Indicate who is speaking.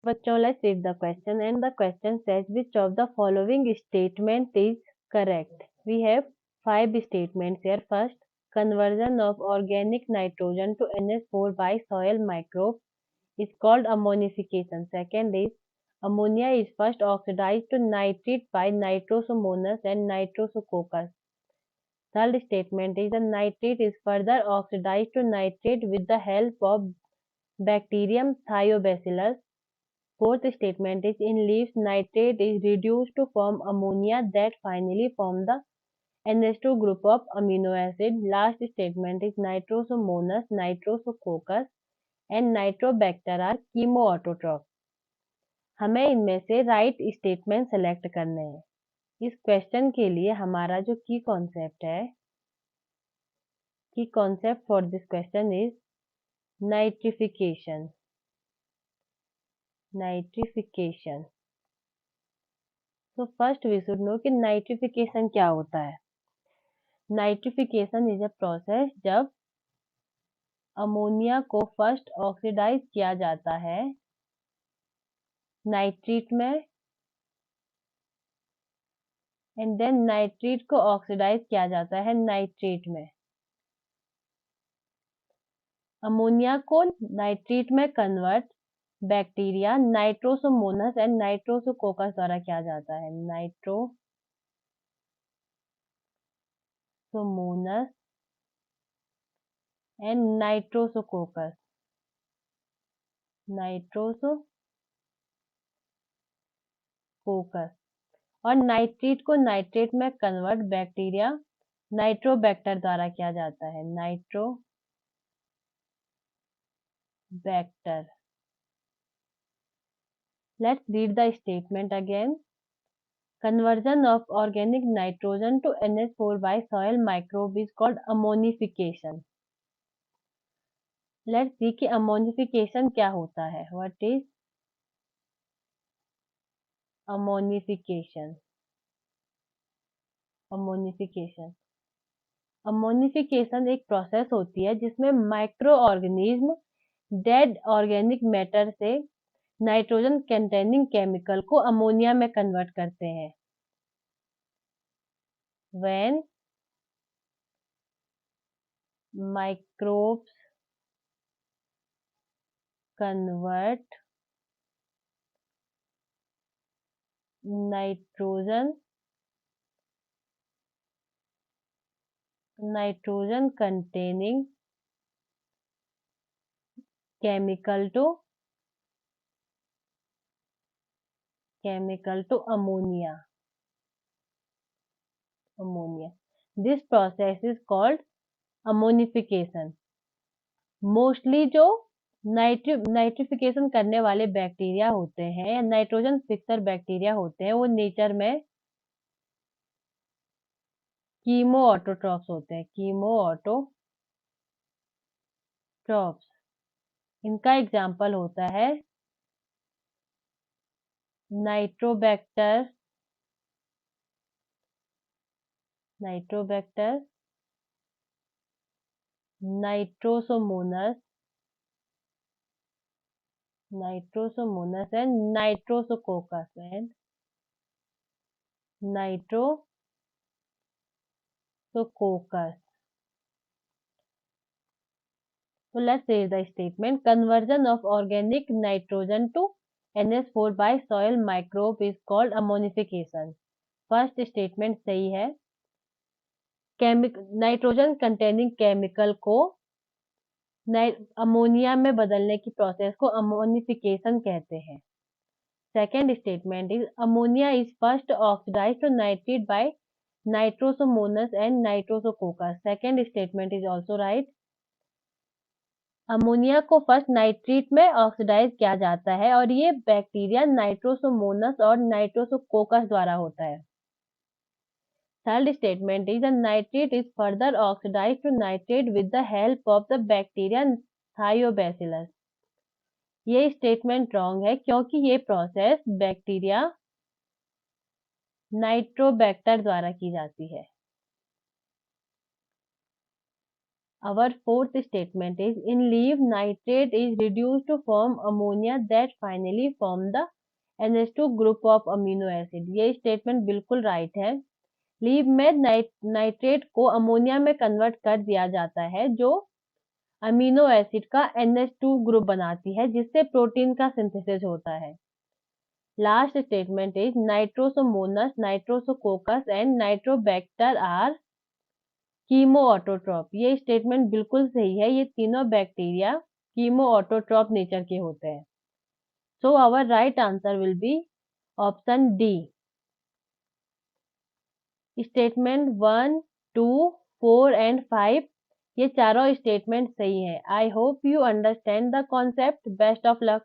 Speaker 1: बच्चों, let's read the question, and the question says which of the following statement is correct. We have 5 statements here. First, conversion of organic nitrogen to NH4 by soil microbes is called ammonification. Second is ammonia is first oxidized to nitrate by nitrosomonas and nitrosococcus. Third statement is the nitrate is further oxidized to nitrate with the help of bacterium Thiobacillus. Fourth statement is in leaves nitrate is reduced to form ammonia that finally form the NH2 group of amino acid. Last statement is nitrosomonas, nitrosococcus and nitrobacter are chemoautotrophs. हमें इनमें से right statement select करने हैं। इस question के लिए हमारा जो की concept for this question is nitrification. So first we should know कि नाइट्रिफिकेशन क्या होता है। नाइट्रिफिकेशन इज अ प्रोसेस जब अमोनिया को फर्स्ट ऑक्सीडाइज किया जाता है नाइट्रेट में एंड देन नाइट्रेट को ऑक्सीडाइज किया जाता है नाइट्रेट में। अमोनिया को नाइट्रेट में कन्वर्ट बैक्टीरिया नाइट्रोसोमोनस एंड नाइट्रोसोकोकस द्वारा किया जाता है। नाइट्रोसोमोनस एंड नाइट्रोसोकोकस और नाइट्रेट को नाइट्रेट में कन्वर्ट बैक्टीरिया नाइट्रोबैक्टर द्वारा किया जाता है। Nitrobacter. Let's read the statement again. Conversion of organic nitrogen to NH4 by soil microbe is called ammonification. Let's see कि ammonification क्या होता है। What is ammonification? Ammonification एक प्रोसेस होती है जिसमें micro organism dead organic matter से nitrogen containing chemical को अमोनिया में कन्वर्ट करते हैं। When microbes convert nitrogen containing chemical to ammonia. This process is called ammonification. Mostly जो नाइट्रिफिकेशन करने वाले बैक्टीरिया होते हैं या नाइट्रोजन फिक्सर बैक्टीरिया होते हैं वो नेचर में कीमोऑटोट्रॉफ्स होते हैं। कीमोऑटोट्रॉफ्स इनका एग्जाम्पल होता है Nitrobacter, Nitrosomonas and नाइट्रोसोकोकस So let's say the statement. Conversion of organic nitrogen to NH4 by soil microbe is called ammonification. First statement सही है। नाइट्रोजन कंटेनिंग केमिकल को अमोनिया में बदलने की प्रोसेस को अमोनिफिकेशन कहते हैं। Second statement is ammonia is first oxidised to nitrate by Nitrosomonas and Nitrosococcus. Second statement is also right. Ammonia को फर्स्ट नाइट्रेट में ऑक्सीडाइज किया जाता है और ये बैक्टीरिया नाइट्रोसोमोनस और नाइट्रोसोकोकस द्वारा होता है। Third statement is the nitrate is further oxidized to nitrate with the help of the bacteria Thiobacillus. ये स्टेटमेंट रॉन्ग है क्योंकि ये प्रोसेस बैक्टीरिया नाइट्रोबैक्टर द्वारा की जाती है। Our fourth statement is in leaf, nitrate is reduced to form ammonia that finally form the NH2 group of amino acid. ये statement बिल्कुल right है. लीव में नाइट्रेट को अमोनिया में कन्वर्ट कर दिया जाता है जो अमीनो एसिड का NH2 ग्रुप बनाती है जिससे प्रोटीन का सिंथेसिस होता है. Last statement is Nitrosomonas, Nitrosococcus and Nitrobacter are chemoautotroph. ये स्टेटमेंट बिल्कुल सही है. ये तीनों बैक्टीरिया कीमो ऑटोट्रॉप नेचर के होते हैं. So our right answer will be option D. Statement 1, 2, 4 and 5 ये चारों स्टेटमेंट सही है. I hope you understand the concept. Best of luck.